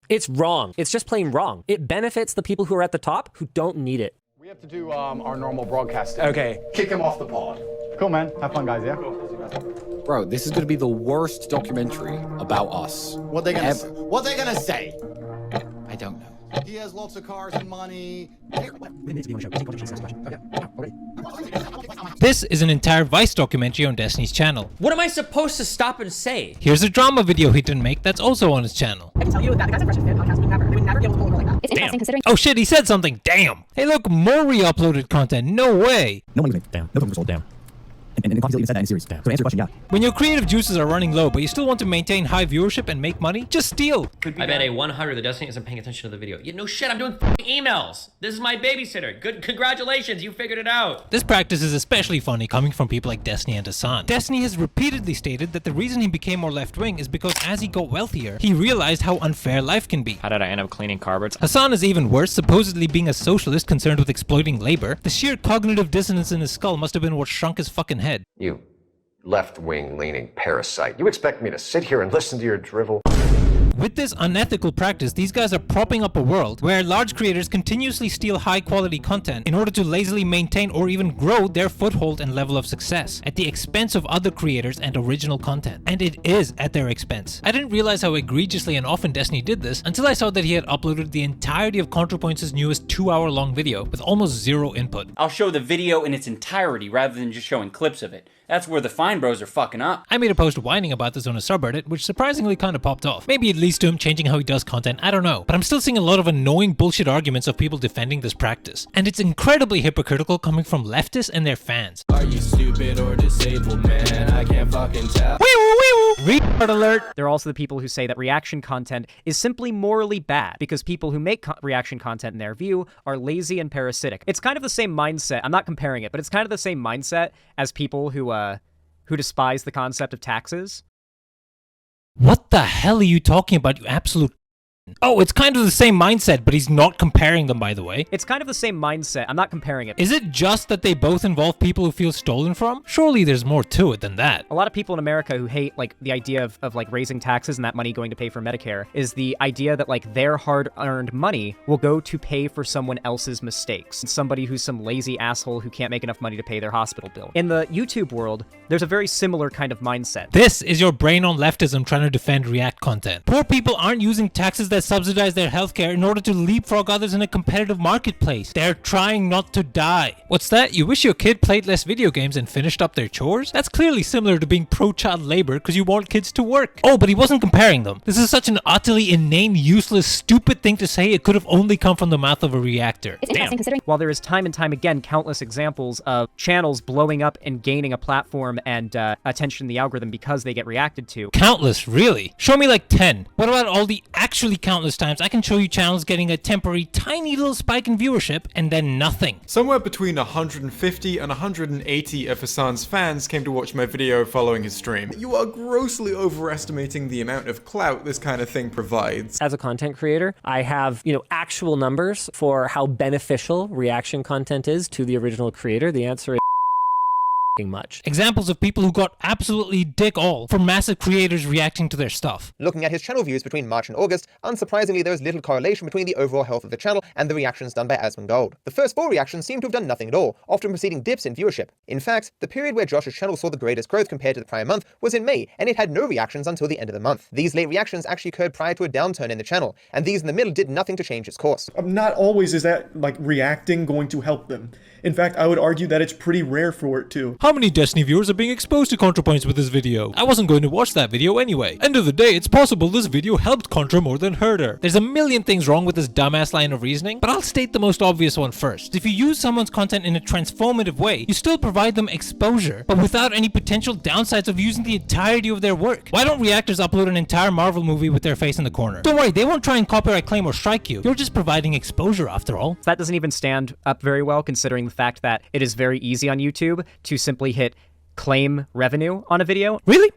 It's wrong. It's just plain wrong. It benefits the people who are at the top who don't need it. We have to do our normal broadcasting. Okay. Kick him off the pod. Cool, man. Have fun, guys, yeah? Bro, this is gonna be the worst documentary about us. What they gonna say? What they gonna say? I don't know. He has lots of cars and money. This is an entire Vice documentary on Destiny's channel. What am I supposed to stop and say? Here's a drama video he didn't make that's also on his channel. I can tell you that the guys at Fresh Fan Podcast they would never be able to pull a girl like that. It's interesting considering. Oh shit, he said something. Damn. Hey look, more re-uploaded content. No way. No money was made. Damn. No film was sold. Damn. And Coffee even said that in the series. Damn. So answer your question, yeah. When your creative juices are running low, but you still want to maintain high viewership and make money, just steal. I bet a 100 that Destiny isn't paying attention to the video. Yeah, no shit, I'm doing emails. This is my babysitter. Good, congratulations, you figured it out. This practice is especially funny coming from people like Destiny and Hasan. Destiny has repeatedly stated that the reason he became more left-wing is because as he got wealthier, he realized how unfair life can be. How did I end up cleaning carpets? Hasan is even worse, supposedly being a socialist concerned with exploiting labor. The sheer cognitive dissonance in his skull must have been what shrunk his fucking head. You left-wing leaning parasite. You expect me to sit here and listen to your drivel? With this unethical practice, these guys are propping up a world where large creators continuously steal high-quality content in order to lazily maintain or even grow their foothold and level of success at the expense of other creators and original content. And it is at their expense. I didn't realize how egregiously and often Destiny did this until I saw that he had uploaded the entirety of ContraPoints' newest 2-hour-long video with almost zero input. I'll show the video in its entirety rather than just showing clips of it. That's where the fine bros are fucking up. I made a post whining about this on a subreddit, which surprisingly kind of popped off. Maybe it leads to him changing how he does content, I don't know. But I'm still seeing a lot of annoying bullshit arguments of people defending this practice. And it's incredibly hypocritical coming from leftists and their fans. Are you stupid or disabled, man? I can't fucking tell. Retard alert! There are also the people who say that reaction content is simply morally bad because people who make reaction content in their view are lazy and parasitic. It's kind of the same mindset. I'm not comparing it, but it's kind of the same mindset as people who despise the concept of taxes. What the hell are you talking about, you absolute... Oh, it's kind of the same mindset, but he's not comparing them, by the way. It's kind of the same mindset. I'm not comparing it. Is it just that they both involve people who feel stolen from? Surely there's more to it than that. A lot of people in America who hate, like, the idea of like, raising taxes and that money going to pay for Medicare is the idea that, like, their hard-earned money will go to pay for someone else's mistakes. Somebody who's some lazy asshole who can't make enough money to pay their hospital bill. In the YouTube world, there's a very similar kind of mindset. This is your brain on leftism trying to defend React content. Poor people aren't using taxes that subsidize their healthcare in order to leapfrog others in a competitive marketplace. They're trying not to die. What's that? You wish your kid played less video games and finished up their chores? That's clearly similar to being pro-child labor because you want kids to work. Oh, but he wasn't comparing them. This is such an utterly inane, useless, stupid thing to say. It could have only come from the mouth of a reactor. It's interesting considering. While there is time and time again countless examples of channels blowing up and gaining a platform and attention in the algorithm because they get reacted to. Countless, really? Show me like 10. What about all the actually countless times I can show you channels getting a temporary tiny little spike in viewership and then nothing? Somewhere between 150 and 180 of Hasan's fans came to watch my video following his stream. You are grossly overestimating the amount of clout this kind of thing provides. As a content creator, I have, actual numbers for how beneficial reaction content is to the original creator. The answer is much. Examples of people who got absolutely dick all from massive creators reacting to their stuff. Looking at his channel views between March and August, unsurprisingly there is little correlation between the overall health of the channel and the reactions done by Asmongold. The first 4 reactions seem to have done nothing at all, often preceding dips in viewership. In fact, the period where Josh's channel saw the greatest growth compared to the prior month was in May, and it had no reactions until the end of the month. These late reactions actually occurred prior to a downturn in the channel, and these in the middle did nothing to change its course. Not always is that, reacting going to help them. In fact, I would argue that it's pretty rare for it to. How many Destiny viewers are being exposed to ContraPoints with this video? I wasn't going to watch that video anyway. End of the day, it's possible this video helped Contra more than hurt her. There's a million things wrong with this dumbass line of reasoning, but I'll state the most obvious one first. If you use someone's content in a transformative way, you still provide them exposure, but without any potential downsides of using the entirety of their work. Why don't reactors upload an entire Marvel movie with their face in the corner? Don't worry, they won't try and copyright claim or strike you. You're just providing exposure after all. That doesn't even stand up very well considering the fact that it is very easy on YouTube to simply hit claim revenue on a video. Really?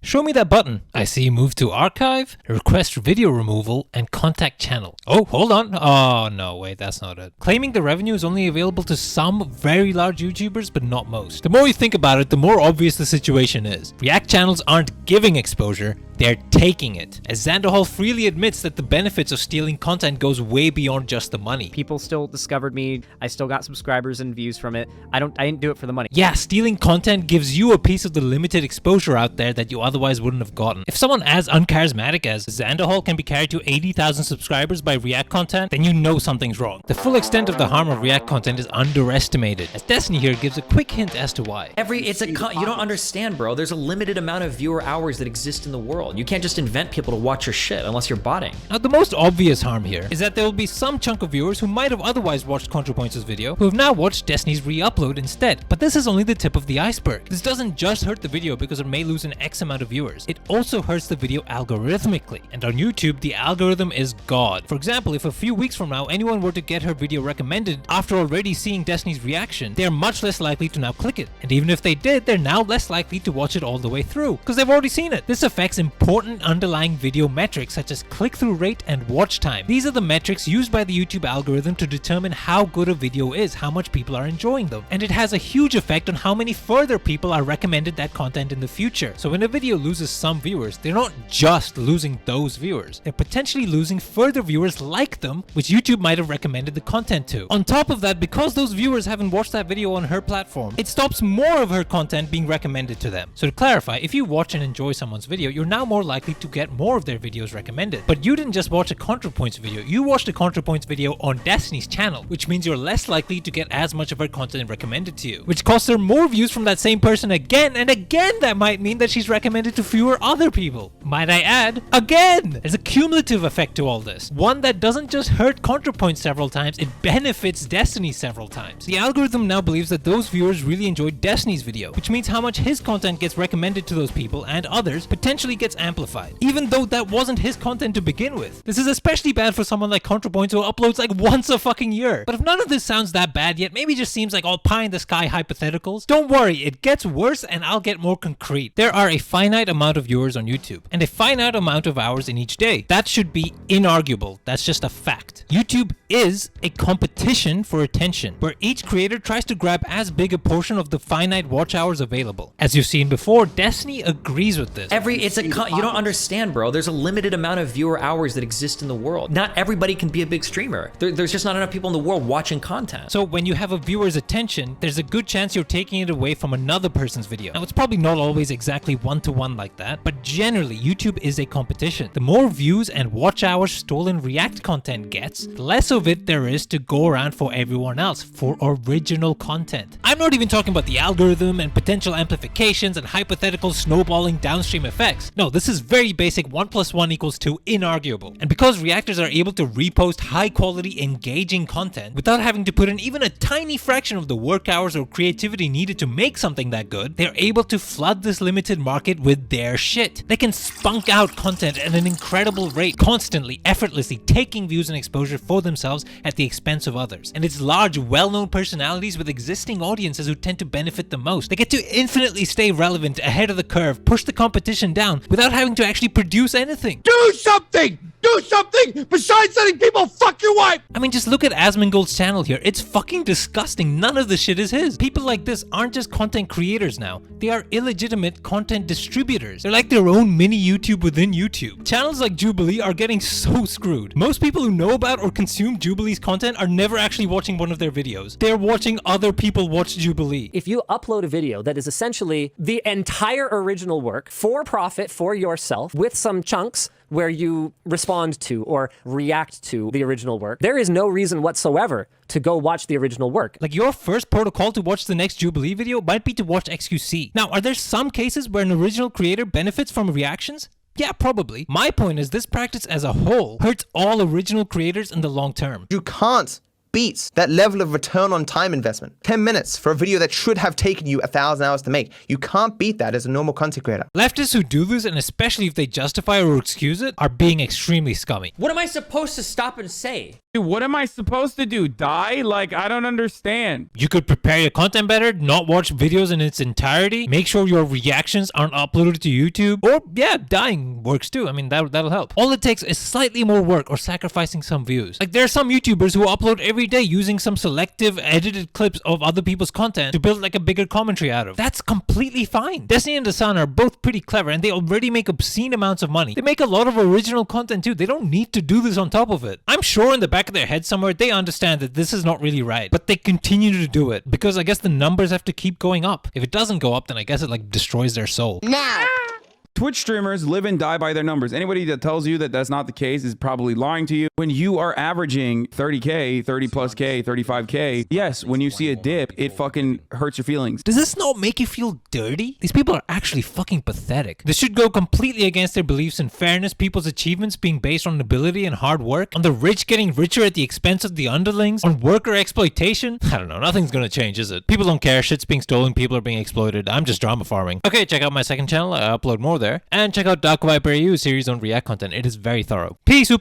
Show me that button. I see move to archive, request video removal, and contact channel. Oh, hold on. Oh, no, wait, that's not it. Claiming the revenue is only available to some very large YouTubers, but not most. The more you think about it, the more obvious the situation is. React channels aren't giving exposure, they're taking it. As Xanderhal freely admits that the benefits of stealing content goes way beyond just the money. People still discovered me. I still got subscribers and views from it. I didn't do it for the money. Yeah, stealing content gives you a piece of the limited exposure out there that you otherwise wouldn't have gotten. If someone as uncharismatic as Xanderhal can be carried to 80,000 subscribers by React content, then you know something's wrong. The full extent of the harm of React content is underestimated, as Destiny here gives a quick hint as to why. You don't understand, bro. There's a limited amount of viewer hours that exist in the world. You can't just invent people to watch your shit unless you're botting. Now, the most obvious harm here is that there will be some chunk of viewers who might have otherwise watched ContraPoints' video who have now watched Destiny's re-upload instead. But this is only the tip of the iceberg. This doesn't just hurt the video because it may lose an X amount of viewers. It also hurts the video algorithmically. And on YouTube, the algorithm is God. For example, if a few weeks from now anyone were to get her video recommended after already seeing Destiny's reaction, they are much less likely to now click it. And even if they did, they're now less likely to watch it all the way through because they've already seen it. This affects important underlying video metrics such as click-through rate and watch time. These are the metrics used by the YouTube algorithm to determine how good a video is, how much people are enjoying them. And it has a huge effect on how many further people are recommended that content in the future. So when a video loses some viewers, they're not just losing those viewers. They're potentially losing further viewers like them, which YouTube might have recommended the content to. On top of that, because those viewers haven't watched that video on her platform, it stops more of her content being recommended to them. So to clarify, if you watch and enjoy someone's video, you're now more likely to get more of their videos recommended. But you didn't just watch a ContraPoints video, you watched a ContraPoints video on Destiny's channel, which means you're less likely to get as much of her content recommended to you, which costs her more views from that same person again, and again that might mean that she's recommended to fewer other people. Might I add, again! There's a cumulative effect to all this. One that doesn't just hurt ContraPoints several times, it benefits Destiny several times. The algorithm now believes that those viewers really enjoyed Destiny's video, which means how much his content gets recommended to those people and others potentially gets amplified, even though that wasn't his content to begin with. This is especially bad for someone like ContraPoints who uploads like once a fucking year. But if none of this sounds that bad yet, maybe just seems like all pie in the sky hypotheticals, don't worry, it gets worse and I'll get more concrete. There are a finite amount of viewers on YouTube and a finite amount of hours in each day. That should be inarguable. That's just a fact. YouTube is a competition for attention, where each creator tries to grab as big a portion of the finite watch hours available. As you've seen before, Destiny agrees with this. You don't understand, bro. There's a limited amount of viewer hours that exist in the world. Not everybody can be a big streamer. There's just not enough people in the world watching content. So when you have a viewer's attention, there's a good chance you're taking it away from another person's video. Now, it's probably not always exactly one-to-one like that, but generally, YouTube is a competition. The more views and watch hours stolen React content gets, the less of it there is to go around for everyone else, for original content. I'm not even talking about the algorithm and potential amplifications and hypothetical snowballing downstream effects. No, this is very basic 1 + 1 = 2, inarguable. And because reactors are able to repost high quality, engaging content without having to put in even a tiny fraction of the work hours or creativity needed to make something that good, they're able to flood this limited market with their shit. They can spunk out content at an incredible rate, constantly, effortlessly taking views and exposure for themselves at the expense of others. And it's large, well-known personalities with existing audiences who tend to benefit the most. They get to infinitely stay relevant, ahead of the curve, push the competition down without having to actually produce anything. Do something! Do something besides letting people fuck your wife! I mean, just look at Asmongold's channel here. It's fucking disgusting. None of the shit is his. People like this aren't just content creators now. They are illegitimate content distributors. They're like their own mini YouTube within YouTube. Channels like Jubilee are getting so screwed. Most people who know about or consume Jubilee's content are never actually watching one of their videos. They're watching other people watch Jubilee. If you upload a video that is essentially the entire original work for profit for yourself with some chunks where you respond to or react to the original work, there is no reason whatsoever to go watch the original work. Like, your first protocol to watch the next Jubilee video might be to watch XQC. Now, are there some cases where an original creator benefits from reactions? Yeah, probably. My point is this practice as a whole hurts all original creators in the long term. You can't beat that level of return on time investment. 10 minutes for a video that should have taken you 1,000 hours to make. You can't beat that as a normal content creator. Leftists who do this, and especially if they justify or excuse it, are being extremely scummy. What am I supposed to stop and say? Dude, what am I supposed to do? Die? Like, I don't understand. You could prepare your content better, not watch videos in its entirety, make sure your reactions aren't uploaded to YouTube, or yeah, dying works too. I mean, that'll help. All it takes is slightly more work or sacrificing some views. Like, there are some YouTubers who upload every day using some selective edited clips of other people's content to build like a bigger commentary out of. That's completely fine. Destiny and Hasan are both pretty clever and they already make obscene amounts of money. They make a lot of original content too. They don't need to do this on top of it. I'm sure in the back of their head somewhere they understand that this is not really right, but they continue to do it because I guess the numbers have to keep going up. If it doesn't go up, then I guess it like destroys their soul. Now, Twitch streamers live and die by their numbers. Anybody that tells you that that's not the case is probably lying to you. When you are averaging 30K, 30 plus K, 35K, yes, when you see a dip, it fucking hurts your feelings. Does this not make you feel dirty? These people are actually fucking pathetic. This should go completely against their beliefs in fairness, people's achievements being based on ability and hard work, on the rich getting richer at the expense of the underlings, on worker exploitation. I don't know, nothing's gonna change, is it? People don't care, shit's being stolen, people are being exploited. I'm just drama farming. Okay, check out my second channel, I upload more there. And check out Dark Viper AU series on React content. It is very thorough. Peace.